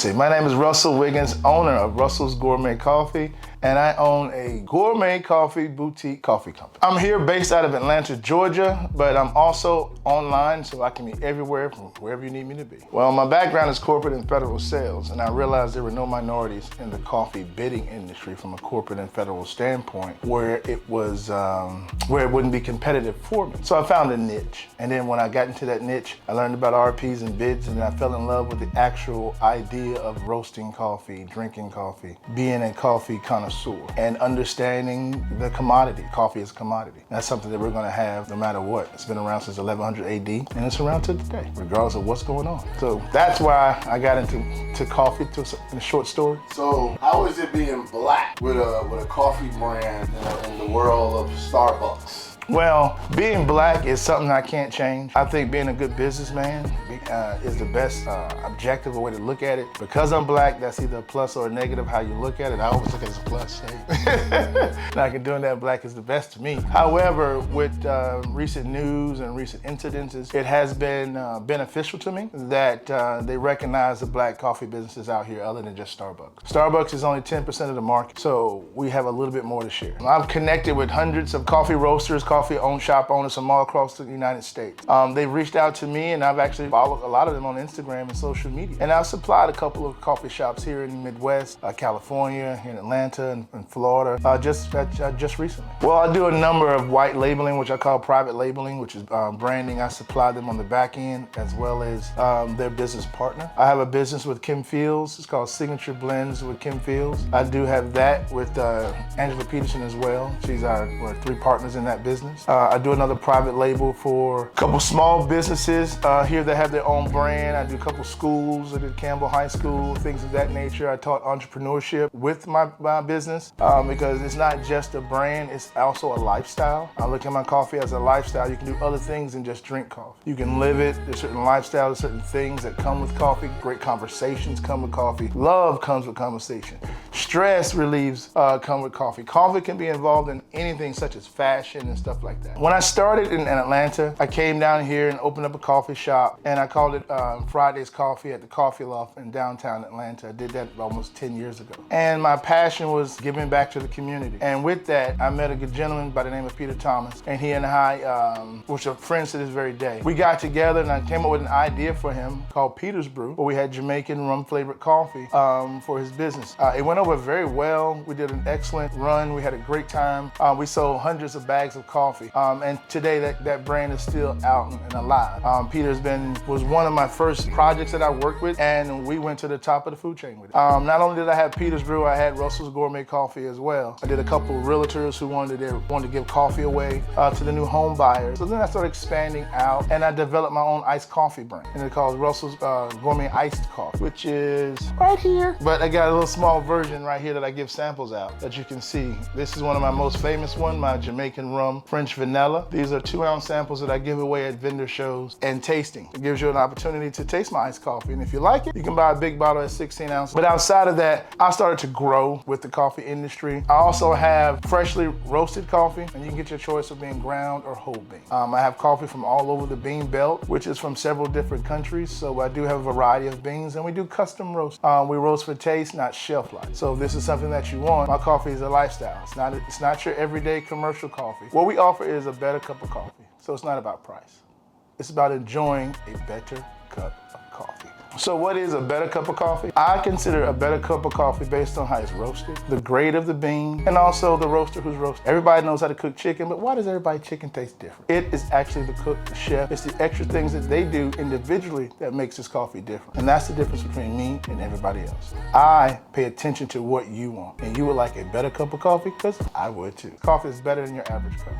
My name is Russell Wiggins, owner of Russel's Gourmet Coffee, and I own a gourmet coffee boutique coffee company. I'm here based out of Atlanta, Georgia, but I'm also online, so I can be everywhere from wherever you need me to be. Well, my background is corporate and federal sales, and I realized there were no minorities in the coffee bidding industry from a corporate and federal standpoint where it was, where it wouldn't be competitive for me. So I found a niche, and then when I got into that niche, I learned about RPs and bids, and I fell in love with the actual idea of roasting coffee, drinking coffee, being a coffee connoisseur, and understanding the commodity. Coffee is a commodity. That's something that we're gonna have no matter what. It's been around since 1100 AD, and it's around to today, regardless of what's going on. So that's why I got into coffee, in a short story. So how is it being black with a coffee brand in the world of Starbucks? Well, being black is something I can't change. I think being a good businessman is the best objective or way to look at it. Because I'm black, that's either a plus or a negative how you look at it. I always look at it as a plus. Like doing that black is the best to me. However, with recent news and recent incidences, it has been beneficial to me that they recognize the black coffee businesses out here other than just Starbucks. Starbucks is only 10% of the market, so we have a little bit more to share. I've connected with hundreds of coffee roasters, coffee shop owners from all across the United States. They've reached out to me, and I've actually followed a lot of them on Instagram and social media. And I've supplied a couple of coffee shops here in the Midwest, California, here in Atlanta, and Florida, just recently. Well, I do a number of white labeling, which I call private labeling, which is branding. I supply them on the back end as well as their business partner. I have a business with Kim Fields. It's called Signature Blends with Kim Fields. I do have that with Angela Peterson as well. We're three partners in that business. I do another private label for a couple small businesses here that have their own brand. I do a couple schools. I did Campbell High School, things of that nature. I taught entrepreneurship with my business because it's not just a brand, it's also a lifestyle. I look at my coffee as a lifestyle. You can do other things than just drink coffee. You can live it. There's certain lifestyles, certain things that come with coffee. Great conversations come with coffee. Love comes with conversation. Stress relieves come with coffee. Coffee can be involved in anything such as fashion and stuff like that. When I started in Atlanta, I came down here and opened up a coffee shop, and I called it Friday's Coffee at the Coffee Loft in downtown Atlanta. I did that almost 10 years ago. And my passion was giving back to the community. And with that, I met a good gentleman by the name of Peter Thomas, and he and I, which are friends to this very day. We got together and I came up with an idea for him called Peter's Brew, where we had Jamaican rum flavored coffee for his business. It went over very well. We did an excellent run. We had a great time. We sold hundreds of bags of coffee. And today that brand is still out and alive. Peter's was one of my first projects that I worked with, and we went to the top of the food chain with it. Not only did I have Peter's Brew, I had Russell's Gourmet Coffee as well. I did a couple of realtors who wanted to give coffee away to the new home buyers. So then I started expanding out, and I developed my own iced coffee brand. And it's called Russell's Gourmet Iced Coffee, which is right here. But I got a little small version right here that I give samples out that you can see. This is one of my most famous ones, my Jamaican rum French vanilla. These are 2-ounce samples that I give away at vendor shows and tasting. It gives you an opportunity to taste my iced coffee. And if you like it, you can buy a big bottle at 16 ounces. But outside of that, I started to grow with the coffee industry. I also have freshly roasted coffee, and you can get your choice of being ground or whole bean. I have coffee from all over the bean belt, which is from several different countries. So I do have a variety of beans, and we do custom roast. We roast for taste, not shelf life. So if this is something that you want, my coffee is a lifestyle. It's not your everyday commercial coffee. What we offer is a better cup of coffee. So it's not about price. It's about enjoying a better cup of coffee. So what is a better cup of coffee? I consider a better cup of coffee based on how it's roasted, the grade of the bean, and also the roaster who's roasting. Everybody knows how to cook chicken, but why does everybody's chicken taste different? It is actually the cook, the chef. It's the extra things that they do individually that makes this coffee different. And that's the difference between me and everybody else. I pay attention to what you want, and you would like a better cup of coffee because I would too. Coffee is better than your average cup.